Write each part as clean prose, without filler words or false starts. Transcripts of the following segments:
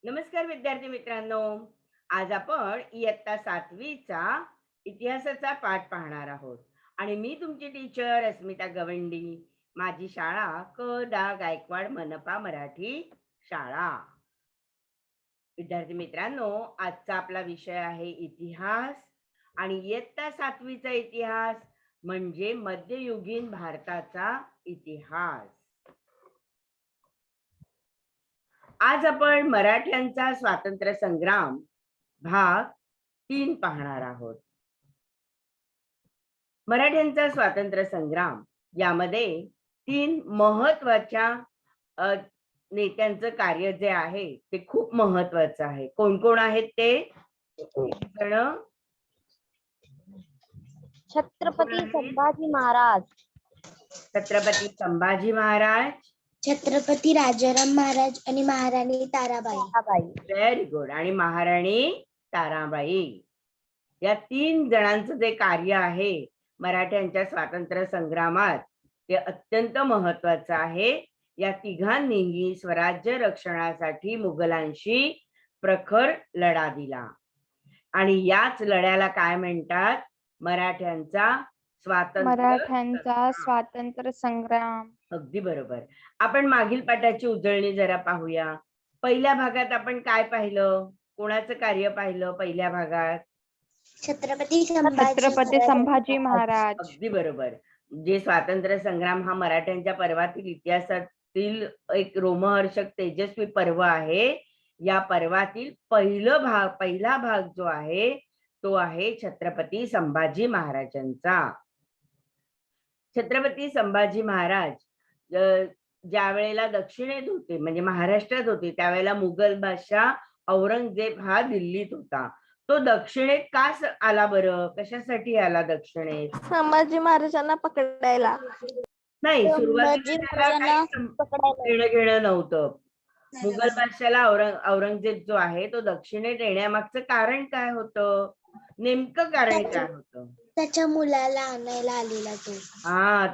नमस्कार विद्यार्थी मित्रांनो, आज आपण इयत्ता 7वीचा इतिहासाचा पाठ पाहणार आहोत आणि मी तुमची टीचर अस्मिता गवंडी. माझी शाळा क.दा. गायकवाड मनपा मराठी शाळा. विद्यार्थी मित्रांनो, आजचा आपला विषय आहे इतिहास आणि इयत्ता 7वीचा इतिहास म्हणजे मध्ययुगीन भारताचा इतिहास. आज आपण मराठ्यांचा स्वातंत्र्य संग्राम भाग 3 पाहणार आहोत. मराठ्यांचा स्वातंत्र्य संग्राम यामध्ये 3 महत्वाच्या नेत्यांचं कार्य जे आहे ते खूप महत्वाचं आहे. कोण कोण आहेत ते? छत्रपती संभाजी महाराज, छत्रपती संभाजी महाराज, छत्रपती राजाराम महाराज आणि महाराणी ताराबाई. Very good. आणि महाराणी ताराबाई. या 3 जणांचं जे कार्य आहे मराठ्यांच्या स्वातंत्र्य संग्रामात ते अत्यंत महत्वाचं आहे. या तिघांनीही स्वराज्य रक्षणासाठी मुघलांशी प्रखर लढा दिला आणि याच लढ्याला काय म्हणतात? मराठ्यांचा स्वातंत्र्य संग्राम. अगदी बरोबर. आपण मागील पाठाची उजळणी जरा पाहूया. पहिल्या भागात आपण काय पाहिलं? कोणाचं कार्य पाहिलं पहिल्या भागात? छत्रपती संभाजी महाराज. अगदी बरोबर. जे स्वातंत्र्य संग्राम हा मराठ्यांच्या पर्वातील इतिहासातील एक रोमहर्षक तेजस्वी पर्व आहे. या पर्वातील पहिला भाग जो आहे तो आहे छत्रपती संभाजी महाराजांचा. छत्रपती संभाजी महाराज ज्या वेळेला दक्षिणेत होते म्हणजे महाराष्ट्रात होते त्यावेळेला मुघल बादशाह औरंगजेब हा दिल्लीत होता. तो दक्षिणेत का आला बरं? कशासाठी आला दक्षिणेत? संभाजी महाराजांना पकडायला. नाही, सुरुवातीला देणं घेणं नव्हतं. मुघल बादशाला औरंगजेब जो आहे तो दक्षिणेत येण्यामागचं कारण काय होतं? नेमकं कारण काय होतं? त्याच्या मुलाला आणायला आलेला तो.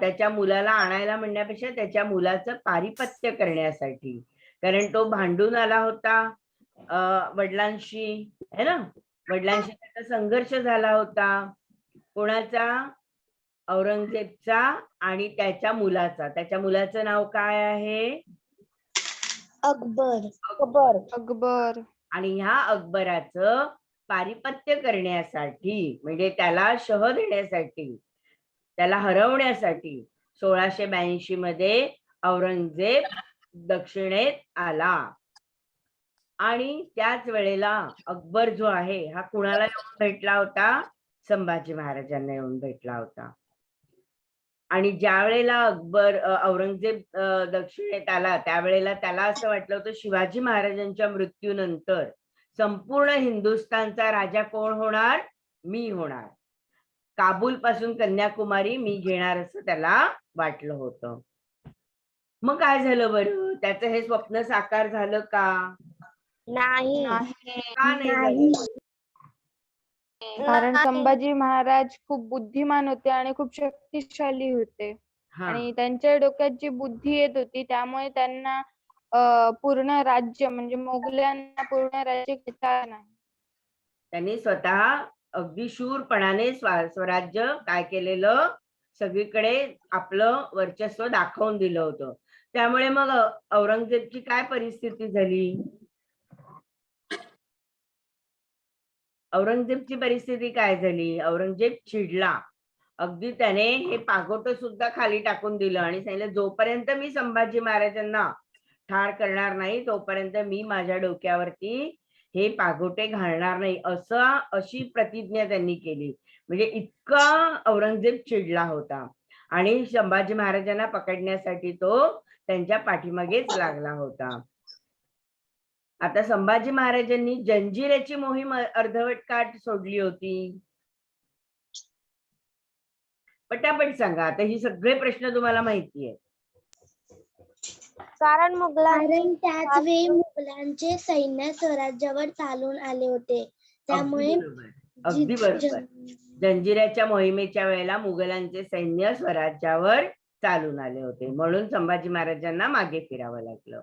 त्याच्या मुलाला आणायला म्हणण्यापेक्षा त्याच्या मुलाचं पारिपत्य करण्यासाठी. कारण तो भांडून आला होता वडिलांशी, है ना. वडिलांशी त्याचा संघर्ष झाला होता. कोणाचा? औरंगजेबचा आणि त्याच्या मुलाचा. त्याच्या मुलाचं नाव काय आहे? अकबर. आणि ह्या अकबराचं पारिपत्य करण्यासाठी म्हणजे त्याला शह देण्यासाठी, त्याला हरवण्यासाठी 1682 मध्ये औरंगजेब दक्षिणेत आला. आणि त्याच वेळेला अकबर जो आहे हा कुणाला येऊन भेटला होता? संभाजी महाराजांना येऊन भेटला होता. आणि ज्या वेळेला औरंगजेब दक्षिणेत आला त्यावेळेला त्याला असं वाटलं होतं शिवाजी महाराजांच्या मृत्यूनंतर संपूर्ण हिंदुस्थानचा राजा कोण होणार? मी होणार. काबूल पासून कन्याकुमारी मी घेणार असं त्याला वाटलं होतं. मग काय झालं बरं? त्याचं हे स्वप्न साकार झालं का? नाही. का नाही? कारण संभाजी महाराज खूप बुद्धिमान होते आणि खूप शक्तिशाली होते आणि त्यांच्या डोक्यात जी बुद्धी येत होती त्यामुळे त्यांना पूर्ण राज्य म्हणजे मोगलांना पूर्ण राज्य घेता नाही. त्यांनी स्वतः अगदी शूरपणाने स्वराज्य काय केलेलं? सगळीकडे आपलं वर्चस्व दाखवून दिलं होतं. त्यामुळे मग औरंगजेबची काय परिस्थिती झाली? औरंगजेबची परिस्थिती काय झाली? औरंगजेब चिडला. अगदी त्याने हे पागोटं सुद्धा खाली टाकून दिलं आणि सांगितलं, जोपर्यंत मी संभाजी महाराजांना ठार करणार नाही तोपर्यंत मी माझ्या डोक्यावरती हे पागोटे घालणार नाही, अशी प्रतिज्ञा त्यांनी केली. म्हणजे इतका औरंगजेब चिडला होता आणि संभाजी महाराजांना पकडण्यासाठी तो त्यांच्या पाठीमागेच लागला होता. आता संभाजी महाराजांनी जंजिऱ्याची मोहीम अर्धवट का सोडली होती? पटापट सांगा. आता ही सगळे प्रश्न तुम्हाला माहिती आहे. कारण त्याच वेळी मुघलांचे सैन्य स्वराज्यावर चालून आले होते, त्यामुळे अगदी बरोबर. जंजिऱ्याच्या मोहिमेच्या वेळेला मुघलांचे सैन्य स्वराज्यावर चालून आले होते, म्हणून संभाजी महाराजांना मागे फिरावं लागलं.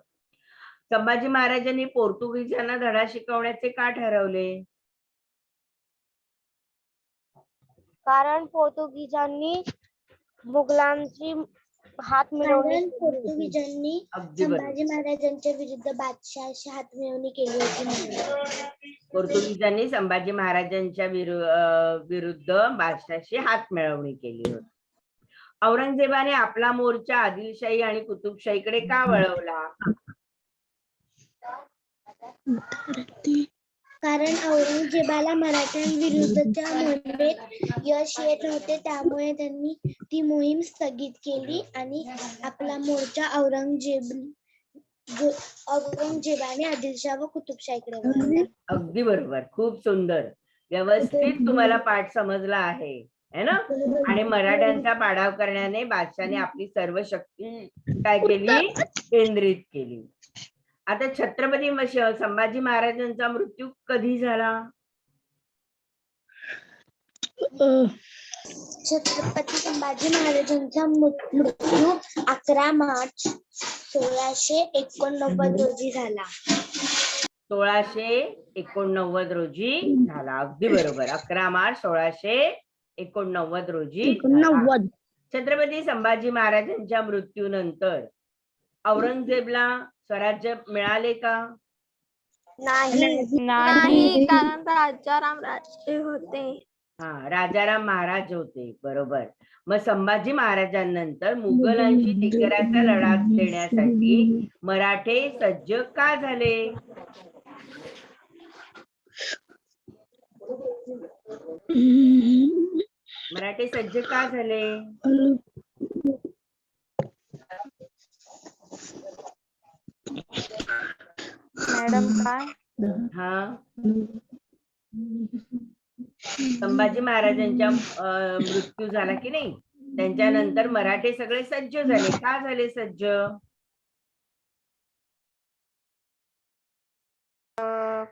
संभाजी महाराजांनी पोर्तुगीजांना धडा शिकवण्याचे का ठरवले? कारण पोर्तुगीजांनी मुघलांची हात मिळवणी पोर्तुगीजांनी संभाजी महाराजांच्या विरुद्ध बादशाहाशी हात मिळवणी केली होती. पोर्तुगीजांनी संभाजी महाराजांच्या विरुद्ध बादशाहाशी हात मिळवणी केली होती. औरंगजेबाने आपला मोर्चा आदिलशाही आणि कुतुबशाहीकडे का वळवला? कारण औरंगजेबाला मराठ्यांविरुद्धच्या मोहिमेत यश येत नव्हते, त्यामुळे त्यांनी ती मोहीम स्थगित केली आणि आपला मोर्चा औरंगजेबाने आदिलशाह व कुतुबशाहीकडे वळवला. अगदी बरोबर. खूप सुंदर. व्यवस्थित तुम्हाला पाठ समजला आहे ना? आणि मराठ्यांचा पाडाव करण्याने बादशाने आपली सर्व शक्ती काय केली? केंद्रित केली. आता छत्रपती संभाजी महाराजांचा मृत्यू कधी झाला? छत्रपती संभाजी महाराजांचा मृत्यू 11 मार्च 1689 रोजी झाला. 1689 रोजी झाला. अगदी बरोबर. 11 मार्च 1689 रोजी झाला. छत्रपती संभाजी महाराजांच्या मृत्यूनंतर औरंगजेबला स्वराज्य मिळाले का? नाही, कारण राजाराम राजे होते. राजाराम महाराज होते. बरोबर. मग संभाजी महाराजांनंतर मुघलांशी तिकराचा लढा देण्यासाठी मराठे सज्ज का झाले? मराठे सज्ज का झाले? मॅडम काय? संभाजी महाराजांच्या मृत्यू झाला की नाही, त्यांच्यानंतर मराठे सगळे सज्ज झाले. का झाले सज्ज?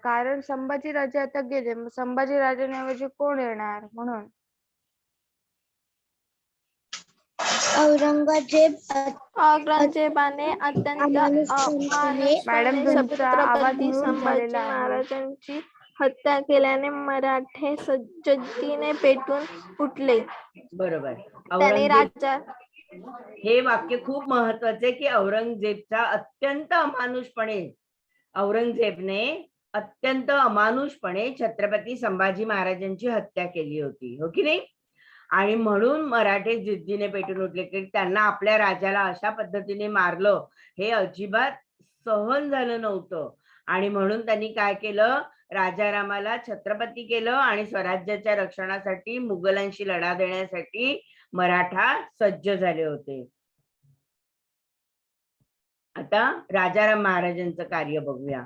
कारण संभाजी राजे आता गेले, संभाजी राजांऐवजी कोण येणार म्हणून. औरंगजेबाने अत्यंत मॅडम तुमचा आवाज संभाजी महाराजांची हत्या केल्याने मराठे सज्जतीने पेटून उठले. बरोबर. त्याने राजा हे वाक्य खूप महत्वाचे की औरंगजेबचा औरंगजेबने अत्यंत अमानुषपणे छत्रपती संभाजी महाराजांची हत्या केली होती, हो की नाही? आणि म्हणून मराठे जिद्दीने पेटून उठले की त्यांना आपल्या राजाला अशा पद्धतीने मारलं हे अजिबात सहन झालं नव्हतं. आणि म्हणून त्यांनी काय केलं? राजारामाला छत्रपती केलं आणि स्वराज्याच्या रक्षणासाठी मुघलांशी लढा देण्यासाठी मराठा सज्ज झाले होते. आता राजाराम महाराजांचं कार्य बघूया.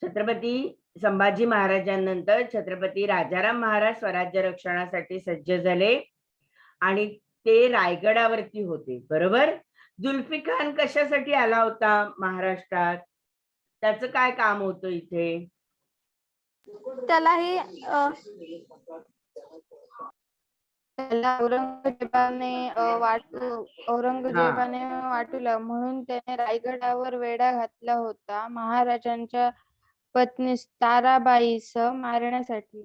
छत्रपती संभाजी महाराजांनंतर छत्रपती राजाराम महाराज स्वराज्य रक्षणासाठी सज्ज झाले आणि ते रायगडावरती होते. बरोबर. जुल्फिकार कशासाठी आला होता महाराष्ट्रात? त्याचं काय काम होतं इथे? त्यालाही औरंगजेबाने वाटलं म्हणून त्याने रायगडावर वेढा घातला होता महाराजांच्या पत्नी ताराबाईसह मारण्यासाठी.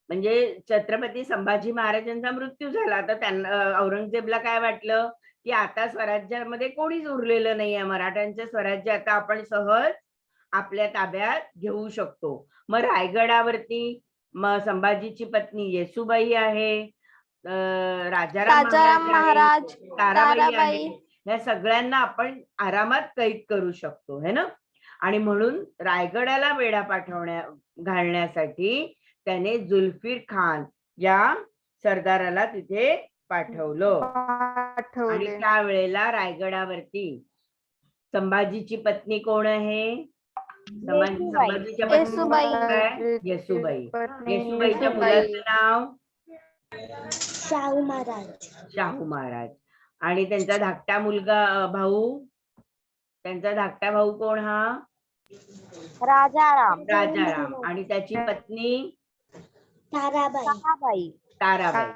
म्हणजे छत्रपती संभाजी महाराजांचा मृत्यू झाला तर त्यांना औरंगजेबला काय वाटलं की आता स्वराज्यामध्ये कोणीच उरलेलं नाहीये, मराठ्यांचे स्वराज्य आता आपण सहज आपल्या ताब्यात घेऊ शकतो. मग रायगडावरती संभाजीची पत्नी येसुबाई आहे, राजाराम महाराज, ताराबाई ताराबाई. आहे, या सगळ्यांना आपण आरामात कैद करू शकतो है ना. आणि म्हणून रायगडाला वेढा घालण्यासाठी त्याने जुल्फिर खान या सरदाराला तिथे पाठवलं. आणि त्यावेळेला रायगडावरती संभाजीची पत्नी कोण आहे? संभाजीच्या पत्नी येसूबाई. येसूबाईच्या मुलाचं नाव शाहू महाराज. शाहू महाराज. आणि त्यांचा धाकटा मुलगा भाऊ, त्यांचा धाकटा भाऊ कोण? हा राजाराम. राजाराम. आणि त्याची पत्नी ताराबाई. ताराबाई.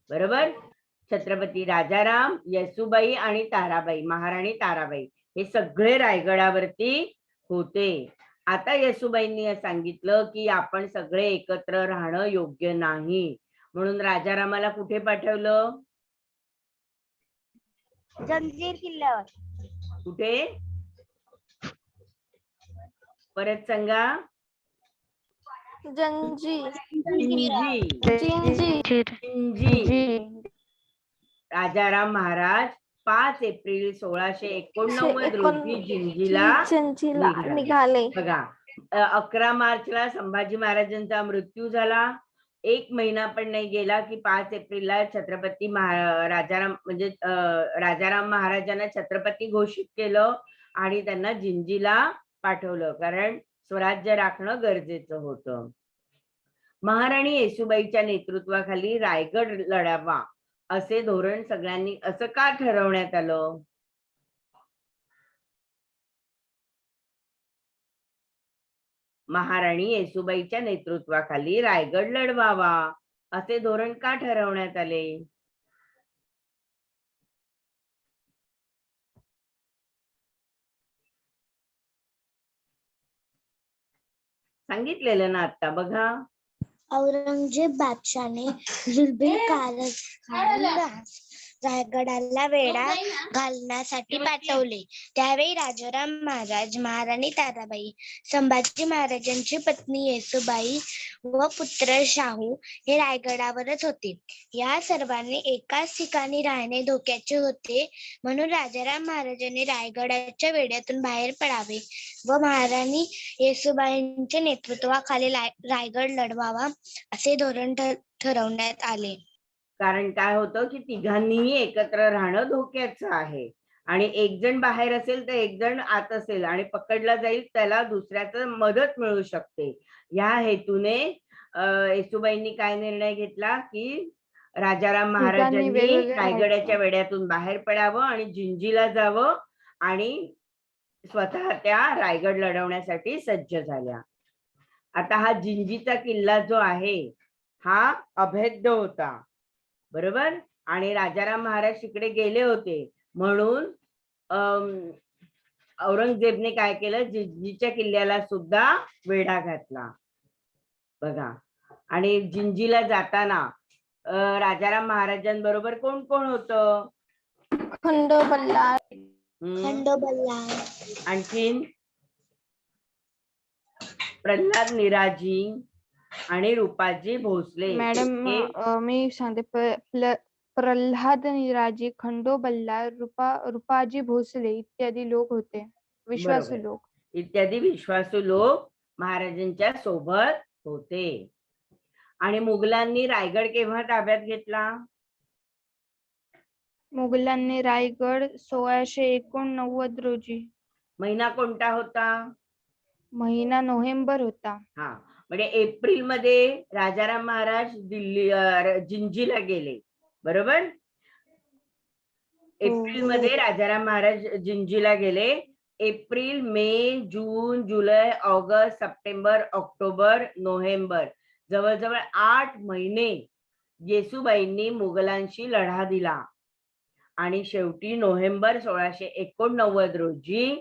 बरोबर. छत्रपती राजाराम, येसूबाई आणि ताराबाई, महाराणी ताराबाई हे सगळे रायगडावरती होते. आता येसूबाईंनी सांगितलं की आपण सगळे एकत्र राहणं योग्य नाही, म्हणून राजारामाला कुठे पाठवलं? जंजीर किल्ल्यावर. कुठे? परत सांगा. राजाराम महाराज 5 एप्रिल 1689 रोजी जिंजीला निघाले. बघा, 11 मार्चला संभाजी महाराजांचा मृत्यू झाला. 1 महिना पण नाही गेला की 5 एप्रिलला छत्रपती राजाराम महाराजांना छत्रपती घोषित केलं आणि त्यांना जिंजीला पाठवलं, कारण स्वराज्य राखणं गरजेचं होतं. महाराणी येसूबाईच्या नेतृत्वाखाली रायगड लढावा असे धोरण सगळ्यांनी असं का ठरवण्यात आलं? महाराणी येसूबाईच्या नेतृत्वाखाली रायगड लढवावा असे धोरण का ठरवण्यात आले? सांगितलेलं ना आता. बघा, औरंगजेब बादशाने जुलबीर कारखाना रायगडाला वेढा घालण्यासाठी पाठवले. त्यावेळी राजाराम महाराज, महाराणी ताराबाई, संभाजी महाराजांची पत्नी येसूबाई व पुत्र शाहू हे रायगडावरच होते. या सर्वांनी एकाच ठिकाणी राहणे धोक्याचे होते, म्हणून राजाराम महाराजांनी रायगडाच्या वेढ्यातून बाहेर पडावे व महाराणी येसूबाईंच्या नेतृत्वाखाली रायगड लढवावा असे धोरण ठरवण्यात आले. कारण काय होतं की तिघांनीही एकत्र राहणं धोक्याचं आहे, आणि एक जण बाहेर असेल तर एक जण आत असेल आणि पकडला जाईल, त्याला दुसऱ्याचं मदत मिळू शकते. या हेतूने येसूबाईंनी काय निर्णय घेतला की राजाराम महाराजांनी रायगडाच्या वेढ्यातून बाहेर पडावं आणि जिंजीला जावं आणि स्वतः त्या रायगड लढवण्यासाठी सज्ज झाल्या. आता हा जिंजीचा किल्ला जो आहे हा अभेद्य होता, बरोबर. आणि राजाराम महाराज तिकडे गेले होते, म्हणून औरंगजेबने काय केलं, जिंजीच्या किल्ल्याला सुद्धा वेढा घातला. बघा, आणि जिंजीला जाताना राजाराम महाराजांबरोबर कोण कोण होतं? खंडोबल्ला, आणखीन प्रल्हाद निराजी आणि रूपाजी भोसले. मॅडम मी सांगते, प्रल्हाद निराजी, खंडोबल्ला, रूपाजी भोसले इत्यादी लोक होते, विश्वासू लोक. इत्यादी विश्वासू लोक महाराजांच्या सोबत होते. आणि मुघलांनी रायगड केव्हा ताब्यात घेतला? मुघलांनी रायगड 1689 रोजी. महिना कोणता होता? महिना नोव्हेंबर होता. हा, म्हणजे एप्रिल मध्ये राजाराम महाराज जिंजीला गेले, बरोबर. एप्रिल मध्ये राजाराम महाराज जिंजीला गेले. एप्रिल, मे, जून, जुलै, ऑगस्ट, सप्टेंबर, ऑक्टोबर, नोव्हेंबर, जवळजवळ 8 महिने येसूबाईंनी मुघलांशी लढा दिला. आणि शेवटी नोव्हेंबर 1689 रोजी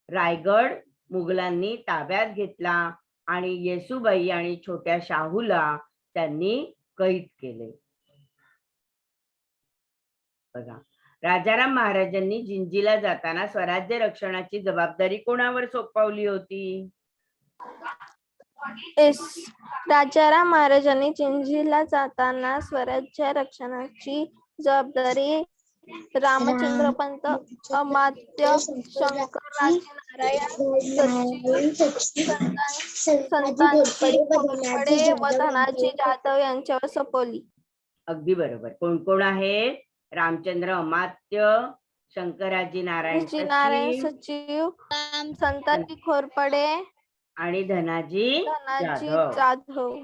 रायगड मुघलांनी ताब्यात घेतला आणि येसूबाई आणि छोट्या शाहूला त्यांनी कैद केले. बघा, राजाराम महाराजांनी जिंजीला जाताना स्वराज्य रक्षणाची जबाबदारी कोणावर सोपवली होती? राजाराम महाराजांनी चिंचणीला जाताना स्वराज्य रक्षणाची जबाबदारी रामचंद्र पंत, अमात्य शंकरराजे नारायण सचिव, संताजी घोरपडे व धनाजी जाधव यांच्यावर सोपवली. अगदी बरोबर. कोण कोण आहे? रामचंद्र अमात्य, शंकराजी नारायण सचिव, संताजी घोरपडे आणि धनाजी जाधव.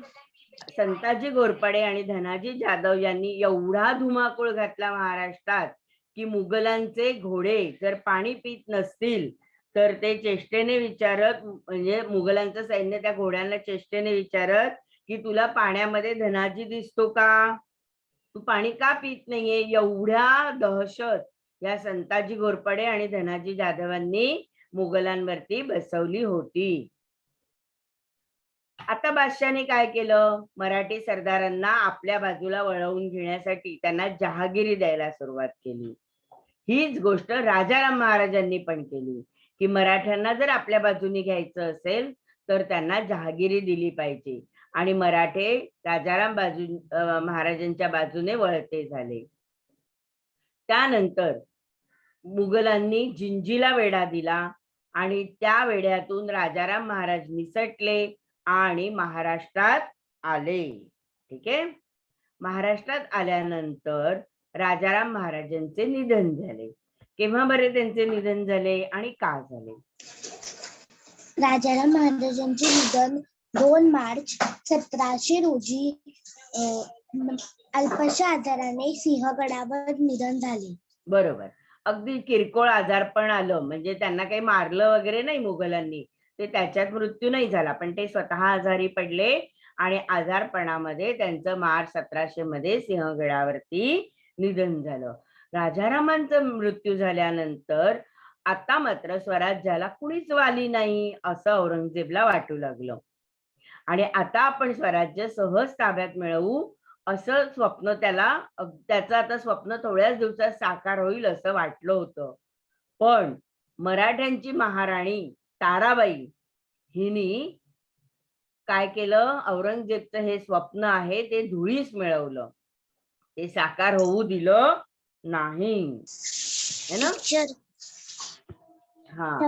संताजी घोरपडे आणि धनाजी जाधव यांनी एवढा धुमाकूळ घातला महाराष्ट्रात की मुघलांचे घोडे जर पाणी पित नसतील तर ते चेष्टेने विचारत, म्हणजे मुघलांचं सैन्य त्या घोड्यांना चेष्टेने विचारत की तुला पाण्यामध्ये धनाजी दिसतो का? तू पाणी का पित नाहीये? एवढ्या दहशत या संताजी घोरपडे आणि धनाजी जाधवांनी मुघलांवरती बसवली होती. आता बादशाने काय केलं? मराठी सरदारांना आपल्या बाजूला वळवून घेण्यासाठी त्यांना जहागिरी द्यायला सुरुवात केली. हीच गोष्ट राजाराम महाराजांनी पण केली की मराठ्यांना जर आपल्या बाजूने घ्यायचं असेल तर त्यांना जहागिरी दिली पाहिजे. आणि मराठे राजाराम महाराजांच्या बाजूने वळते झाले. त्यानंतर मुघलांनी जिंजीला वेढा दिला आणि त्या वेढ्यातून राजाराम महाराज निसटले आणि महाराष्ट्रात आले. ठीक आहे. महाराष्ट्रात आल्यानंतर राजाराम महाराजांचे निधन झाले. केव्हा बरे त्यांचे निधन झाले आणि का झाले? राजाराम महाराजांचे निधन 2 मार्च 1700 रोजी अल्पशा आजाराने सिंहगडावर निधन झाले. बरोबर. अगदी किरकोळ आजारपण आलं, म्हणजे त्यांना काही मारलं वगैरे नाही मुघलांनी, ते त्याच्यात मृत्यू नाही झाला, पण ते स्वतः आजारी पडले आणि आजारपणामध्ये त्यांचं मार्च 1700 मध्ये सिंहगडावरती निधन झालं. राजारामांचा मृत्यू झाल्यानंतर आता मात्र स्वराज्याला कुणीच वाली नाही असं औरंगजेबला वाटू लागलं आणि आता आपण स्वराज्य सहज ताब्यात मिळवू असं स्वप्न त्याचं आता स्वप्न थोड्याच दिवसात साकार होईल असं वाटलं होतं. पण मराठ्यांची महाराणी ताराबाई हिनी काय केलं? औरंगजेबचं हे स्वप्न आहे ते धुळीस मिळवलं, ते साकार होऊ दिलं नाही, है ना? हा.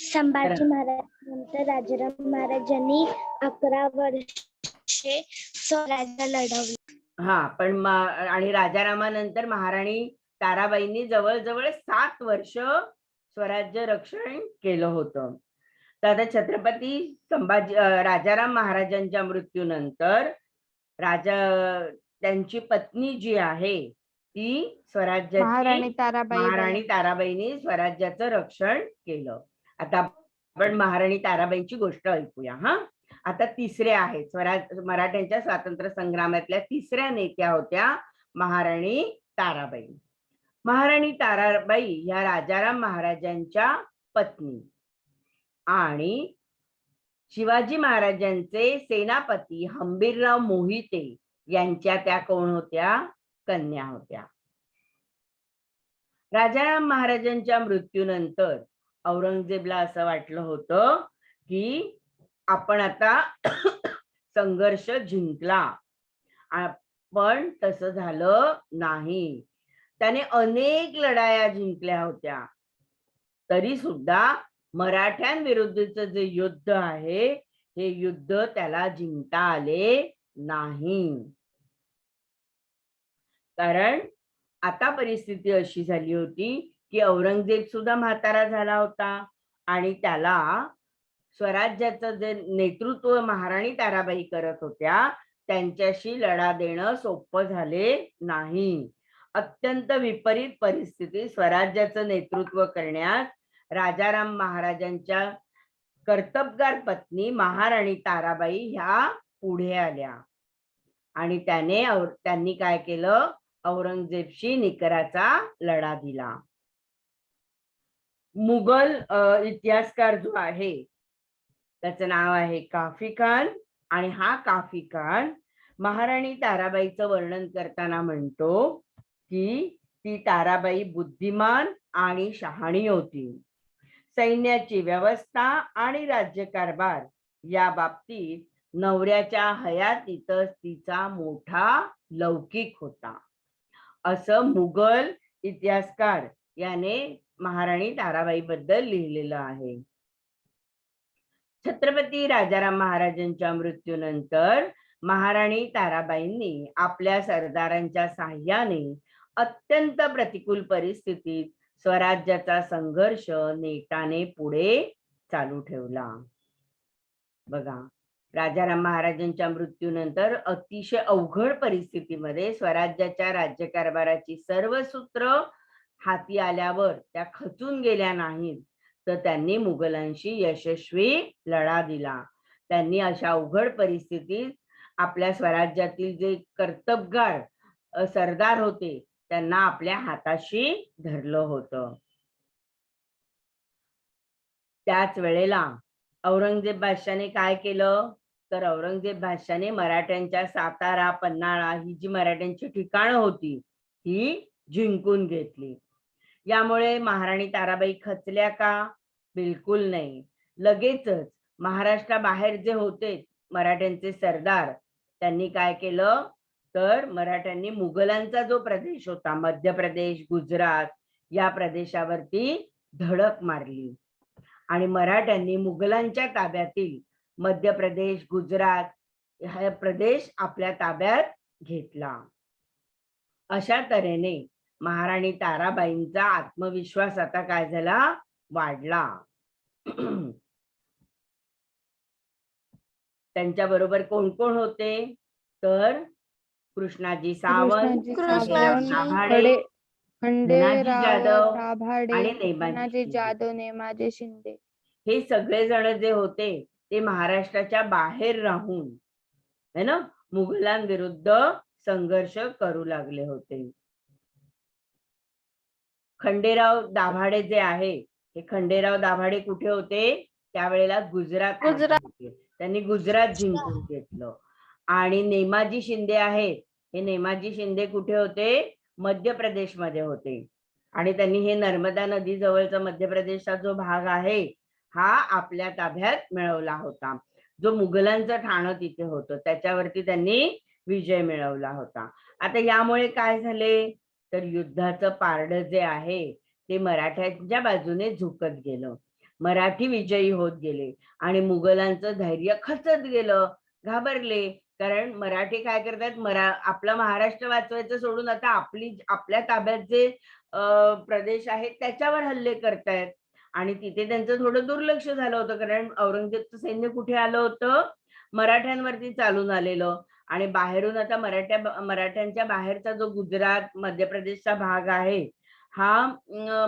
संभाजी महाराज नंतर राजाराम महाराजांनी 11 वर्षे स्वराज्य लढवले. हा, पण आणि राजारामानंतर महाराणी ताराबाईंनी जवळजवळ 7 वर्ष स्वराज्य रक्षण केलं होतं. तर आता छत्रपती राजाराम महाराजांच्या मृत्यूनंतर त्यांची पत्नी जी आहे ती महाराणी ताराबाईंनी स्वराज्याचं रक्षण केलं. आता आपण महाराणी ताराबाईंची गोष्ट ऐकूया. हा, आता तिसऱ्या आहेत मराठ्यांच्या स्वातंत्र्य संग्रामातल्या तिसऱ्या नेत्या होत्या महाराणी ताराबाई. महाराणी ताराबाई ह्या राजाराम महाराजांच्या पत्नी आणि शिवाजी महाराजांचे सेनापती हंबीरराव मोहिते यांच्या त्या कोण होत्या? कन्या होत्या. राजाराम महाराजांच्या मृत्यूनंतर औरंगजेबला असं वाटलं होतं की आपण आता संघर्ष जिंकला, पण तसं झालं नाही. त्याने अनेक लढाया जिंकल्या होत्या, तरी सुद्धा मराठ्यांविरुद्धचं जे युद्ध आहे हे युद्ध त्याला जिंकता आले नाही. कारण आता परिस्थिती अशी झाली होती की औरंगजेब सुद्धा म्हातारा झाला होता आणि त्याला स्वराज्याचं जे नेतृत्व महाराणी ताराबाई करत होत्या त्यांच्याशी लढा देणं सोपं झाले नाही. अत्यंत विपरीत परिस्थिती. स्वराज्याचं नेतृत्व करण्यास राजाराम महाराजांच्या कर्तबगार पत्नी महाराणी ताराबाई ह्या पुढे आल्या आणि त्यांनी काय केलं? औरंगजेबशी निकराचा लढा दिला. मुघल इतिहासकार जो आहे त्याचं नाव आहे काफी खान आणि हा काफी खान महाराणी ताराबाईचं वर्णन करताना म्हणतो की ती ताराबाई बुद्धिमान आणि शहाणी होती. सैन्याची व्यवस्था आणि राज्यकारभार या बाबतीत नवऱ्याच्या हयातीतच तिचा मोठा लौकिक होता, असं मुघल इतिहासकार याने महाराणी ताराबाई बद्दल लिहिलेलं आहे. छत्रपती राजाराम महाराजांच्या मृत्यूनंतर महाराणी ताराबाईंनी आपल्या सरदारांच्या साह्याने अत्यंत प्रतिकूल परिस्थितीत स्वराज्याचा संघर्ष नेटाने पुढे चालू ठेवला. बघा, राजाराम महाराजांच्या मृत्यूनंतर अतिशय अवघड परिस्थितीमध्ये स्वराज्याच्या राज्यकारभाराची सर्व सूत्र हाती आल्यावर त्या खचून गेल्या नाहीत, तर त्यांनी मुघलांशी यशस्वी लढा दिला. त्यांनी अशा अवघड परिस्थितीत आपल्या स्वराज्यातील जे कर्तबगार सरदार होते त्यांना आपल्या हाताशी धरलं होतं. त्याच वेळेला औरंगजेब बादशाने काय केलं, तर औरंगजेब बादशाने मराठ्यांच्या सातारा, पन्हाळा ही जी मराठ्यांची ठिकाणं होती ही जिंकून घेतली. यामुळे महाराणी ताराबाई खचल्या का? बिलकुल नाही. लगेचच महाराष्ट्राबाहेर जे होते मराठ्यांचे सरदार त्यांनी काय केलं, तर मराठ्यांनी मुघलांचा जो प्रदेश होता मध्य प्रदेश, गुजरात या प्रदेशावरती धडक मारली आणि मराठ्यांनी मुघलांच्या ताब्यातील मध्य प्रदेश, गुजरात हा प्रदेश आपल्या ताब्यात घेतला. अशा तऱ्हेने महाराणी ताराबाईंचा आत्मविश्वास आता काय झाला, वाढला. त्यांच्या बरोबर कोण कोण होते, तर कृष्णाजी सावंत, कृष्णाजी खंडेराव जाधव दाभाडे, आणि नेमाजी जाधव, नेमाजी शिंदे हे सगळे जण जे होते ते महाराष्ट्राच्या बाहेर राहून है ना मुघलांविरुद्ध संघर्ष करू लागले होते. खंडेराव दाभाडे जे आहे, हे खंडेराव दाभाडे कुठे होते त्यावेळेला? गुजरात होते. त्यांनी गुजरात जिंकून घेतलं. आणि नेमाजी शिंदे आहेत, हे नेमाजी शिंदे कुठे होते? मध्य प्रदेश मध्ये होते. आणि त्यांनी हे नर्मदा नदी जवळचा मध्य प्रदेशचा जो भाग आहे हा आपल्या ताब्यात मिळवला होता. जो मुघलांचं ठाणं तिथे होतं त्याच्यावरती त्यांनी विजय मिळवला होता. आता यामुळे काय झाले, तर युद्धाचं पारडं जे आहे ते मराठ्यांच्या बाजूने झुकत गेलं. मराठी विजयी होत गेले आणि मुघलांचं धैर्य खचत गेलं, घाबरले. कारण मराठी काय करतात, आपला महाराष्ट्र वाचवायचं सोडून आता आपल्या ताब्यात जे प्रदेश आहेत त्याच्यावर हल्ले करतायत. आणि तिथे त्यांचं थोडं दुर्लक्ष झालं होतं, कारण औरंगजेबचं सैन्य कुठे आलं होतं, मराठ्यांवरती चालून आलेलं. आणि बाहेरून आता मराठ्यांच्या बाहेरचा जो गुजरात, मध्य प्रदेशचा भाग आहे हा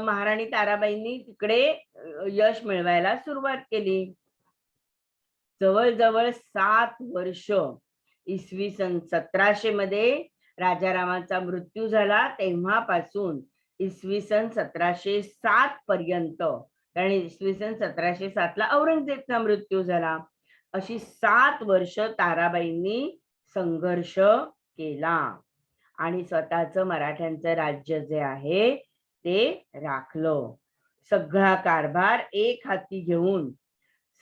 महाराणी ताराबाईंनी तिकडे यश मिळवायला सुरुवात केली. जवळजवळ 7 वर्ष, इसवी सन 1700 मध्ये राजारामांचा मृत्यू झाला तेव्हापासून इसवी सन 1707 पर्यंत, कारण इसवी सन 1707 ला औरंगजेबचा मृत्यू झाला, अशी 7 वर्ष ताराबाईंनी संघर्ष केला आणि स्वतःचं मराठ्यांचं राज्य जे आहे ते राखलं. सगळा कारभार एक हाती घेऊन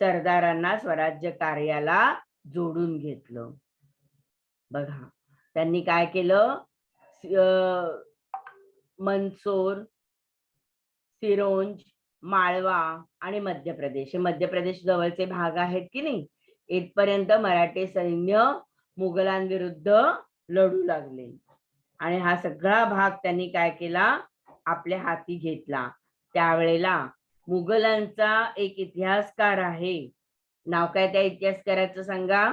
सरदारांना स्वराज्य कार्याला जोडून घेतलं. बघा, त्यांनी काय केलं, मंदसौर, सिरोंज, माळवा आणि मध्य प्रदेश, हे मध्य प्रदेश जवळचे भाग आहेत की नाही, इथपर्यंत मराठी सैन्य मुघलांविरुद्ध लढू लागले. आणि हा सगळा भाग त्यांनी काय केला, आपल्या हाती घेतला. त्यावेळेला मुघलांचा एक इतिहासकार आहे, नाव काय त्या इतिहासकाराचं सांगा?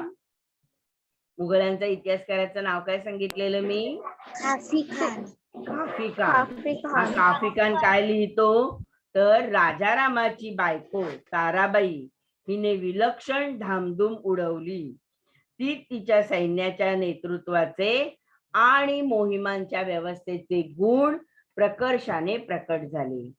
मुघलांचा इतिहासकाराचं नाव काय सांगितलेलं मी? काफी खान. काफी खान. काफी खान काय लिहितो, तर राजारामाची बायको ताराबाई हिने विलक्षण धामधूम उडवली. ती तिच्या सैन्याच्या नेतृत्वाचे आणि मोहिमांच्या व्यवस्थेचे गुण प्रकर्षाने प्रकट झाले.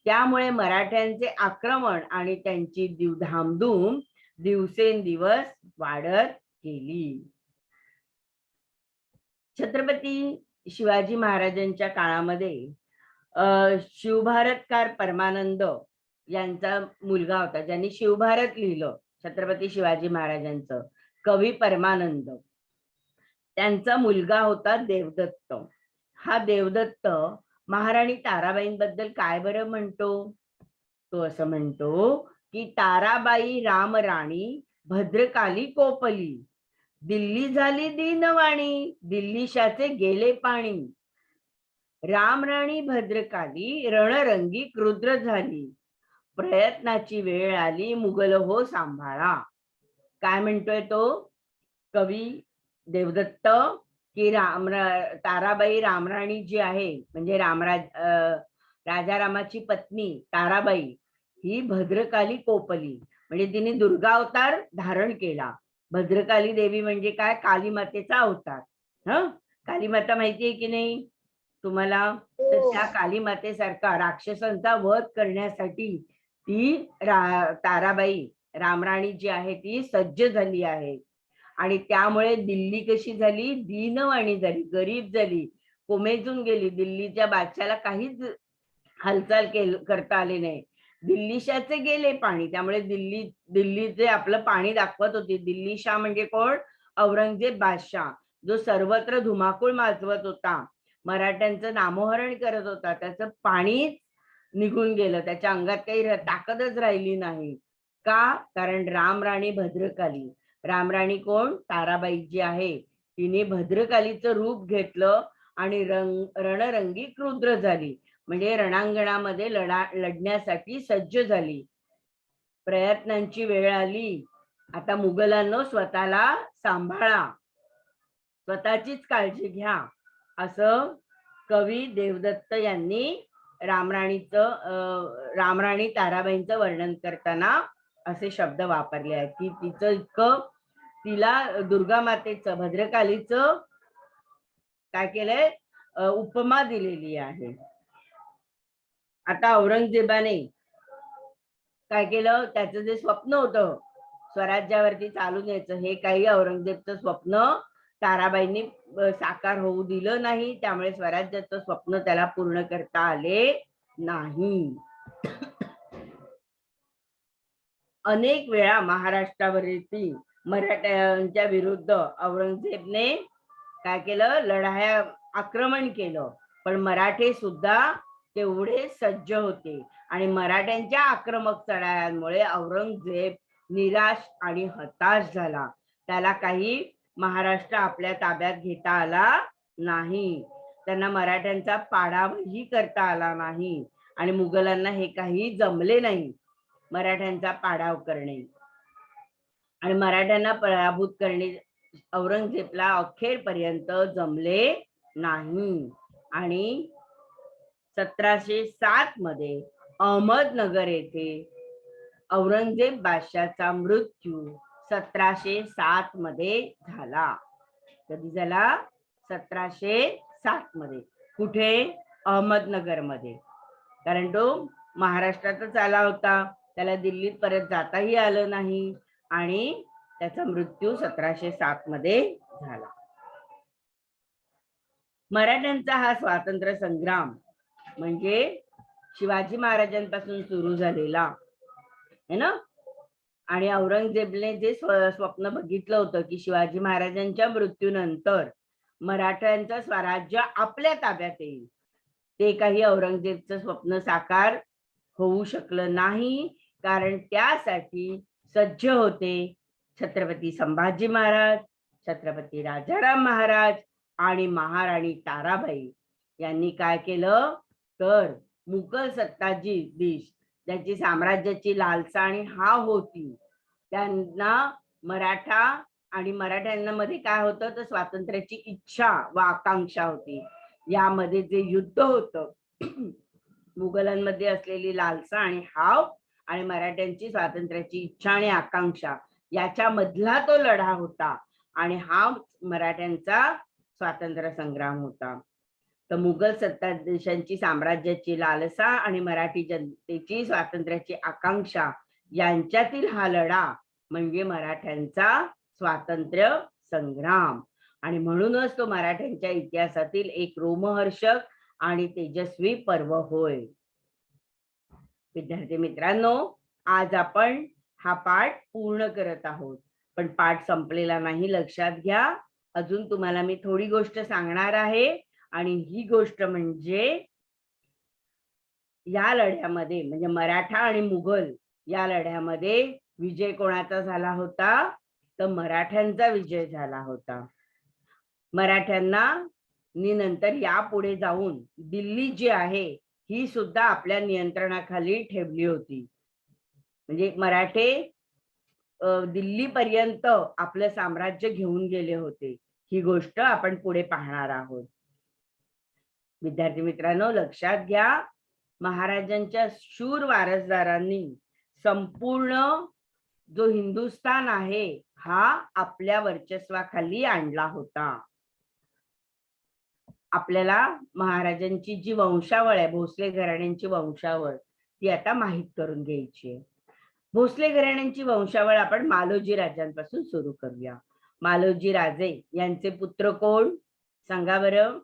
त्यामुळे मराठ्यांचे आक्रमण आणि त्यांची धामधूम दिवसेंदिवस वाढत गेली. छत्रपती शिवाजी महाराजांच्या काळामध्ये शिवभारतकार परमानंद यांचा मुलगा होता, ज्यांनी शिवभारत लिहिलं. छत्रपती शिवाजी महाराजांचं, कवी परमानंद, त्यांचा मुलगा होता देवदत्त. हा देवदत्त महाराणी ताराबाईंबद्दल काय बरं म्हणतो? तो असं म्हणतो की ताराबाई रामराणी भद्रकाली कोपली, दिल्ली झाली दीनवाणी, दिल्लीशाचे गेले पाणी, रामराणी भद्रकाली रणरंगी क्रुद्र झाली, प्रयत्नाची वेळ आली मुघल हो सांभाळा. काय म्हणतोय तो कवी देवदत्त? की ताराबाई रामराणी जी आहे, म्हणजे राजारामाची पत्नी ताराबाई, ही भद्रकाली कोपली, म्हणजे तिने दुर्गा अवतार धारण केला. भद्रकाली देवी म्हणजे काय? काली मातेचा अवतार. काली माता माहितीये की नाही तुम्हाला? तर त्या काली मातेसारखा राक्षसांचा वध करण्यासाठी ती ताराबाई रामराणी जी आहे ती सज्ज झाली आहे. आणि त्यामुळे दिल्ली कशी झाली? दीनवाणी झाली, गरीब झाली, कोमेजून गेली. दिल्लीच्या बादशाला काहीच हालचाल करता आली नाही. दिल्लीशाचे गेले पाणी, त्यामुळे दिल्लीचे आपलं पाणी दाखवत होती. दिल्लीशा म्हणजे कोण? औरंगजेब बादशाह, जो सर्वत्र धुमाकूळ माजवत होता, मराठ्यांचं नामोहरण करत होता. त्याचं पाणीच निघून गेलं, त्याच्या अंगात काही ताकदच राहिली नाही. का? कारण रामराणी भद्रकाली, रामराणी कोण? ताराबाई जी आहे, तिने भद्रकालीचं रूप घेतलं आणि रणरंगी क्रुद्र झाली, म्हणजे रणांगणामध्ये लढण्यासाठी सज्ज झाली. प्रयत्नांची वेळ आली. आता मुघलांनो स्वतःला सांभाळा, स्वतःचीच काळजी घ्या, असं कवी देवदत्त यांनी रामराणी ताराबाईंचं वर्णन करताना असे शब्द वापरले आहेत की तिचं इतकं, तिला दुर्गा मातेचं, भद्रकालीचं काय केलंय? उपमा दिलेली आहे. आता औरंगजेबाने काय केलं? त्याचं जे स्वप्न होतं स्वराज्यावरती चालून यायचं, हे काही औरंगजेबचं स्वप्न ताराबाईंनी साकार होऊ दिलं नाही. त्यामुळे स्वराज्याचं स्वप्न त्याला पूर्ण करता आले नाही. अनेक वेळा महाराष्ट्रावरती मराठ्यांच्या विरुद्ध औरंगजेबने काय केलं? लढाया, आक्रमण केलं. पण मराठे सुद्धा तेवढे सज्ज होते आणि मराठ्यांच्या आक्रमक चढायांमुळे औरंगजेब निराश आणि हताश झाला. त्याला काही महाराष्ट्र आपल्या ताब्यात घेता आला नाही. त्यांना मराठ्यांचा पाडावही करता आला नाही आणि मुघलांना हे काही जमले नाही, मराठ्यांचा पाडाव करणे आणि मराठ्यांना पराभूत करणे औरंगजेबला अखेरपर्यंत जमले नाही. आणि 1707 मध्ये अहमदनगर येथे औरंगजेब बादशाहचा मृत्यू 1707 मध्ये झाला. कधी झाला? 1707 मध्ये. कुठे? अहमदनगर मध्ये. कारण तो महाराष्ट्रातच आला होता, त्याला दिल्लीत परत जाताही आलं नाही आणि त्याचा मृत्यू 1707 मध्ये झाला. मराठ्यांचा हा स्वातंत्र्य संग्राम म्हणजे शिवाजी महाराजांपासून सुरू झालेला आहे ना. आणि औरंगजेबने जे स्वप्न बघितलं होतं की शिवाजी महाराजांच्या मृत्यूनंतर मराठ्यांचं स्वराज्य आपल्या ताब्यात येईल, ते काही औरंगजेबचं स्वप्न साकार होऊ शकलं नाही. कारण त्यासाठी सज्ज होते छत्रपती संभाजी महाराज, छत्रपती राजाराम महाराज आणि महाराणी ताराबाई. यांनी काय केलं तर मुघल सत्ताधीश ज्यांची साम्राज्याची लालसा आणि हाव होती, त्यांना मराठा आणि मराठ्यांमध्ये काय होतं तर स्वातंत्र्याची इच्छा व आकांक्षा होती. यामध्ये जे युद्ध होतं, मुघलांमध्ये असलेली लालसा आणि हाव आणि मराठ्यांची स्वातंत्र्याची इच्छा आणि आकांक्षा, याच्यामधला तो लढा होता आणि हा मराठ्यांचा स्वातंत्र्य संग्राम होता. तर मुघल सत्ताधीशांची साम्राज्याची लालसा आणि मराठी जनतेची स्वातंत्र्याची आकांक्षा यांच्यातील हा लढा म्हणजे मराठ्यांचा स्वातंत्र्य संग्राम. आणि म्हणूनच तो मराठ्यांच्या इतिहासातील एक रोमहर्षक आणि तेजस्वी पर्व होय. विद्यार्थी मित्रांनो, आज आपण हा पाठ पूर्ण करत आहोत. पण पाठ संपलेला नाही, लक्षात घ्या. अजून तुम्हाला मी थोडी गोष्ट सांगणार आहे, आणि ही गोष्ट म्हणजे या लढ्यामध्ये, म्हणजे मराठा आणि मुघल या लढ्यामध्ये विजय कोणाचा झाला होता? तर मराठ्यांचा विजय झाला होता. मराठ्यांना नंतर यापुढे जाऊन दिल्ली जी आहे ही सुद्धा आपल्या नियंत्रणाखाली ठेवली होती. म्हणजे मराठे दिल्लीपर्यंत आपलं साम्राज्य घेऊन गेले होते. ही गोष्ट आपण पुढे पाहणार आहोत. विद्यार्थी मित्रांनो, लक्षात घ्या, महाराजांच्या शूर वारसदारांनी संपूर्ण जो हिंदुस्थान आहे हा आपल्या वर्चस्वाखाली आणला होता. आपल्याला महाराजांची जी वंशावळ आहे, भोसले घराण्यांची वंशावळ, ती आता माहित करून घ्यायची आहे. भोसले घराण्यांची वंशावळ आपण मालोजी राजांपासून सुरू करूया. मालोजी राजे यांचे पुत्र कोण? सांगा बरं.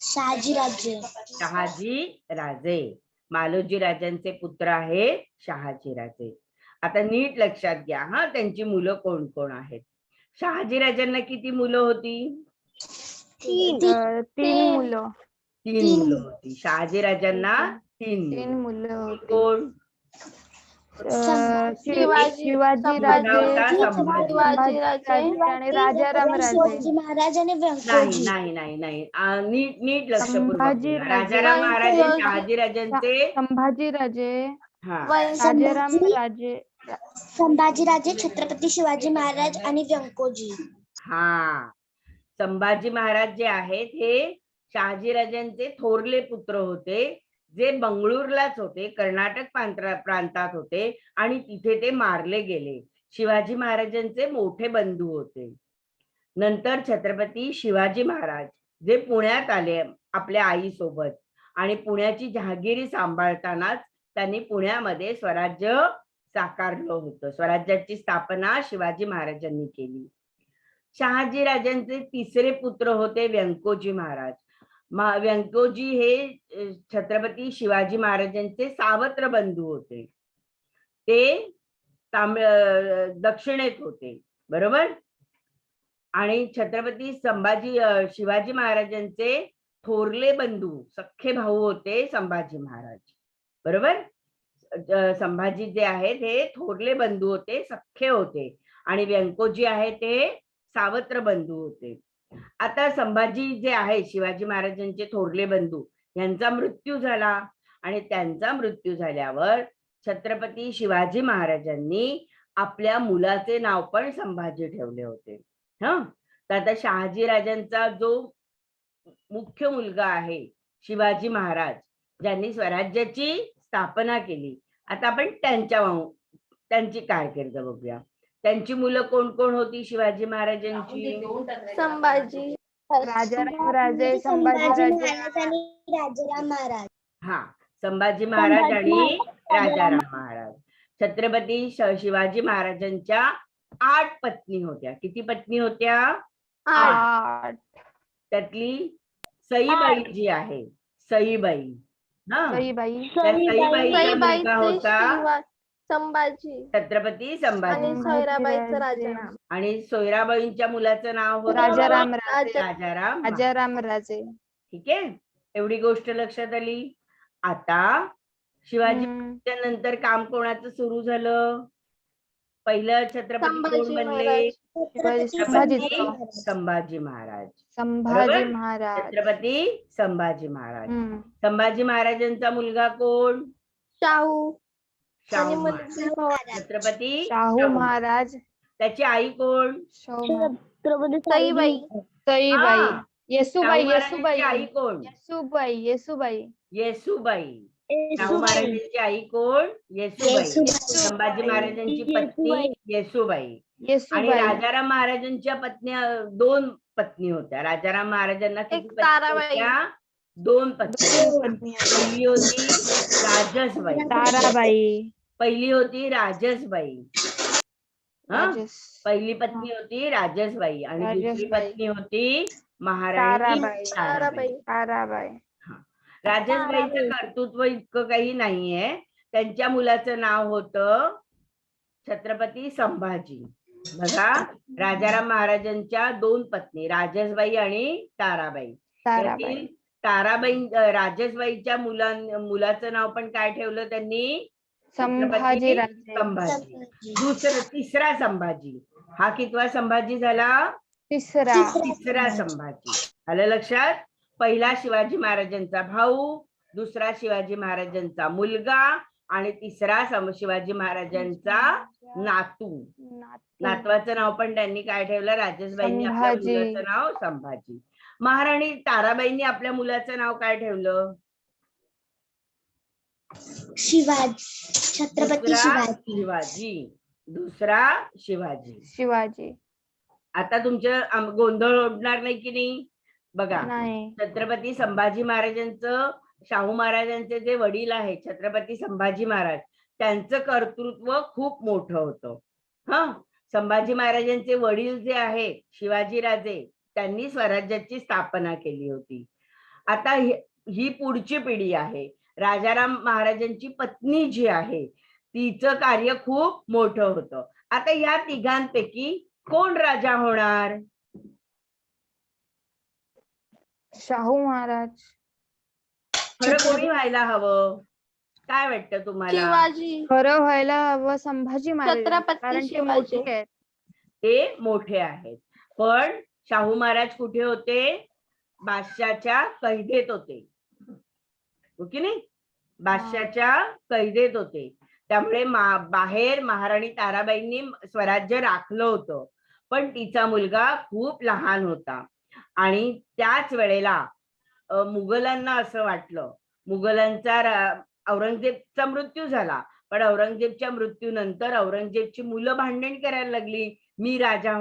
शहाजीराजे. शहाजी राजे. मालोजी राजांचे पुत्र आहे शहाजी राजे. आता नीट लक्षात घ्या हा, त्यांची मुलं कोण कोण आहेत. शहाजी राजांना किती मुलं होती? तीन मुलं. तीन मुलं होती. शहाजी राजांना तीन मुलं होती. कोण? शिवाजी राजे, संभाजी राजे आणि राजाराम राजे. शिवाजी महाराज आणि नाही नाही नाही नाही, नीट लक्षपूर्वक. राजाराम महाराज शहाजी राजांचे. संभाजी राजे, हा, राजाराम राजे, संभाजीराजे, छत्रपती शिवाजी महाराज आणि व्यंकोजी. हा, संभाजी महाराज जे आहेत हे शहाजी राजांचे थोरले पुत्र होते, जे बंगळूरलाच होते, कर्नाटक प्रांतात होते, आणि तिथे ते मारले गेले. शिवाजी महाराजांचे मोठे बंधू होते. नंतर छत्रपती शिवाजी महाराज जे पुण्यात आले आपल्या आईसोबत, आणि पुण्याची जहागिरी सांभाळतानाच त्यांनी पुण्यामध्ये स्वराज्य साकारलं होतं. स्वराज्याची स्थापना शिवाजी महाराजांनी केली. शहाजी राजांचे तिसरे पुत्र होते व्यंकोजी महाराज. व्यंकोजी हे छत्रपती शिवाजी महाराजांचे सावत्र बंधू होते. ते दक्षिणेत होते, बरोबर. आणि छत्रपती शिवाजी महाराजांचे थोरले बंधू, सख्खे भाऊ होते संभाजी महाराज, बरोबर. संभाजी जे आहेत हे थोरले बंधू होते, सख्खे होते, आणि व्यंकोजी आहे ते सावत्र बंधू होते. आता संभाजी जे आहे शिवाजी महाराजांचे थोरले बंधू, यांचा मृत्यू झाला, आणि त्यांचा मृत्यू झाल्यावर छत्रपती शिवाजी महाराजांनी आपल्या मुलाचे नाव पण संभाजी ठेवले होते. तर आता शहाजी राजांचा जो मुख्य मुलगा आहे शिवाजी महाराज, ज्यांनी स्वराज्याची स्थापना केली, आता आपण त्यांची कारकीर्द बघूया. त्यांची मुलं कोण कोण होती शिवाजी महाराजांची? संभाजी, राजाराम राजे, संभाजी महाराज आणि राजाराम महाराज. हा, संभाजी महाराज आणि राजाराम महाराज. छत्रपती शिवाजी महाराजांच्या 8 पत्नी होत्या. किती पत्नी होत्या? 8. त्यातली सईबाई जी आहे, सईबाई, सईबाईचा मुलगा होता संभाजी, छत्रपती संभाजी, आणि सोयराबाईंच्या मुलाचं नाव होतं राजाराम राजे. ठीक आहे, एवढी गोष्ट लक्षात आली. आता शिवाजीच्या नंतर काम कोणाचं सुरू झालं? पहिलं छत्रपती कोण बनले? संभाजी महाराज. छत्रपती संभाजी महाराज. संभाजी महाराजांचा मुलगा कोण? शाहू छत्रपती शाहू महाराज. त्याची आई कोण? सईबाई. येसुबाई. आई कोण? येसुबाई. शाहू महाराजांची आई कोण? येसुबाई. संभाजी महाराजांची पत्नी येसुबाई. आणि राजाराम महाराजांच्या पत्नी 2 पत्नी होत्या. राजाराम महाराजांना किती पत्नी होत्या? 2 पत्नी. पहिली होती राजसबाई. पहिली होती राजसबाई. पहिली पत्नी होती राजसबाई, आणि दुसरी पत्नी होती महाराणी ताराबाई. राजसबाईचं कर्तृत्व इतकं काही नाहीये. त्यांच्या मुलाचं नाव होतं छत्रपती संभाजी. बघा, राजाराम महाराजांच्या 2 पत्नी राजसबाई आणि ताराबाई. ताराबाई. त्यातील ताराबाई राजसबाईच्या मुलाचं नाव पण काय ठेवलं त्यांनी? संभाजी राजे. संभाजी. तिसरा संभाजी. हा कितवा संभाजी झाला? तिसरा संभाजी. आलं लक्षात? पहिला शिवाजी महाराजांचा भाऊ, दुसरा शिवाजी महाराजांचा मुलगा आणि तिसरा शिवाजी महाराजांचा नातू. नातवाचं नाव पण त्यांनी काय ठेवलं? राजसबाईंनी आपल्या मुलाचं नाव संभाजी. महाराणी ताराबाईंनी आपल्या मुलाचं नाव काय ठेवलं? शिवाजी. छत्रपती शिवाजी. दुसरा शिवाजी. आता तुमचं गोंधळ उडणार नाही की नाही? बघा, छत्रपती संभाजी महाराजांचं, शाहू महाराजांचे जे वडील आहेत छत्रपती संभाजी महाराज, त्यांचं कर्तृत्व खूप मोठं होतं. संभाजी महाराजांचे वडील जे आहेत शिवाजीराजे, त्यांनी स्वराज्याची स्थापना केली होती. आता ही पुढची पिढी आहे. राजाराम महाराजांची पत्नी जी आहे तिचं कार्य खूप मोठं होतं. आता या तिघांपैकी कोण राजा होणार? शाहू महाराज. खरं कोणी व्हायला हवं? काय वाटतं तुम्हाला? शिवाजी. खरं व्हायला हवं संभाजी महाराज, कारण ते मोठे आहेत. ते मोठे आहेत. पण शाहू महाराज कुठे होते? बादशाहच्या कैदेत होते, हो की नाही? बादशाहच्या कैदेत होते. त्यामुळे बाहेर महाराणी ताराबाईंनी स्वराज्य राखलं होतं, पण तिचा मुलगा खूप लहान होता. आणि त्याच वेळेला मुघलांना असं वाटलं, मुघलांचा औरंगजेबचा मृत्यू झाला, पण औरंगजेबच्या मृत्यूनंतर औरंगजेबची मुलं भांडण करायला लागली, मी राजा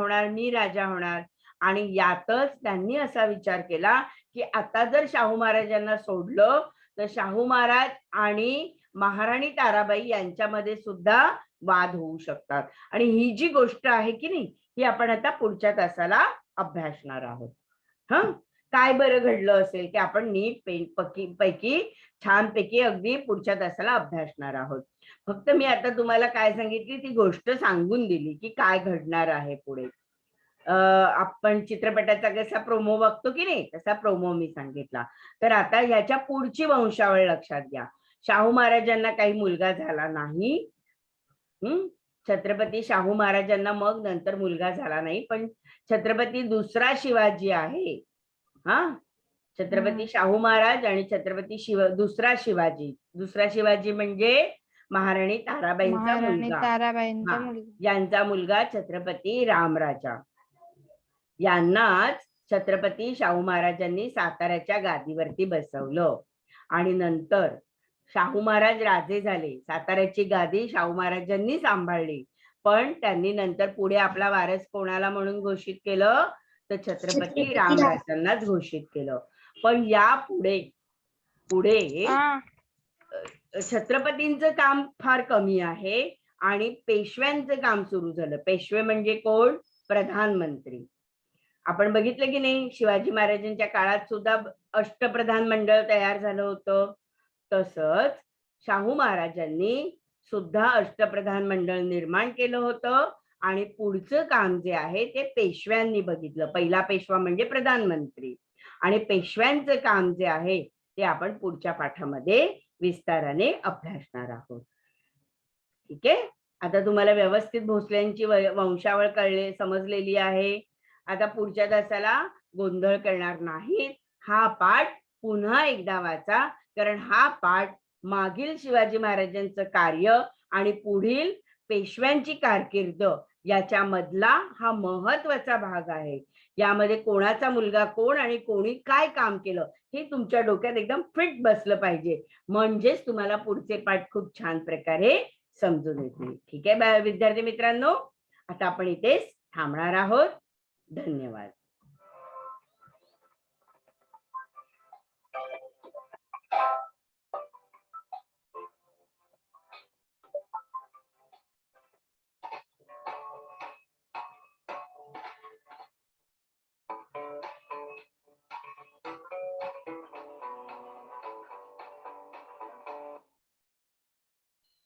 होणार. आणि यातच त्यांनी असा विचार केला की आता जर शाहू महाराजांना सोडलं तर शाहू महाराज आणि महाराणी ताराबाई यांच्यामध्ये सुद्धा वाद होऊ शकतात. आणि ही जी गोष्ट आहे की नाही, ही आपण आता पुढच्या तासाला अभ्यासणार आहोत. काय बरं घडलं असेल की आपण नीट पैकी छानपैकी अगदी पुढच्या तासाला अभ्यासणार आहोत. फक्त मी आता तुम्हाला काय सांगितली, ती गोष्ट सांगून दिली की काय घडणार आहे पुढे. आपण चित्रपटाचा कसा प्रोमो बघतो की नाही, तसा प्रोमो मी सांगितला. तर आता ह्याच्या पुढची वंशावळ लक्षात घ्या. शाहू महाराजांना काही मुलगा झाला नाही. छत्रपती शाहू महाराजांना मग नंतर मुलगा झाला नाही, पण छत्रपती दुसरा शिवाजी आहे. छत्रपती शाहू महाराज आणि छत्रपती दुसरा शिवाजी म्हणजे महाराणी ताराबाईंचा मुलगा. यांचा मुलगा छत्रपती रामराजा. यांनाच छत्रपती शाहू महाराजांनी साताऱ्याच्या गादीवरती बसवलं. आणि नंतर शाहू महाराज राजे झाले. साताऱ्याची गादी शाहू महाराजांनी सांभाळली, पण त्यांनी नंतर पुढे आपला वारस कोणाला म्हणून घोषित केलं? तर छत्रपती रामराजांनाच घोषित केलं. पण या पुढे छत्रपतींचं काम फार कमी आहे आणि पेशव्यांचं काम सुरू झालं. पेशवे म्हणजे कोण? प्रधानमंत्री. आपण बघितलं की नाही, शिवाजी महाराजांच्या काळात सुद्धा अष्टप्रधान मंडळ तयार झालं होतं. तसंच शाहू महाराजांनी सुद्धा अष्टप्रधान मंडळ निर्माण केलं होतं आणि पुढचं काम जे आहे ते पेशव्यांनी बघितलं. पहिला पेशवा म्हणजे प्रधानमंत्री, आणि पेशव्यांचं काम जे आहे ते आपण पुढच्या पाठामध्ये विस्ताराने अभ्यासणार आहोत. ठीक आहे. आता तुम्हाला व्यवस्थित भोसल्यांची वंशावळ समजलेली आहे. आता पुढच्या तासाला गोंधळ करणार नाहीत. हा पाठ पुन्हा एकदा वाचा, कारण हा पाठ मागील शिवाजी महाराजांचं कार्य आणि पुढील पेशव्यांची कारकीर्द याच्यामधला हा महत्वाचा भाग आहे. यामध्ये कोणाचा मुलगा कोण आणि कोणी काय काम केलं हे तुमच्या डोक्यात एकदम फिट बसलं पाहिजे, म्हणजेच तुम्हाला पुढचे पाठ खूप छान प्रकारे समजून येतील. ठीक आहे विद्यार्थी मित्रांनो, आता आपण इथेच थांबणार आहोत. धन्यवाद.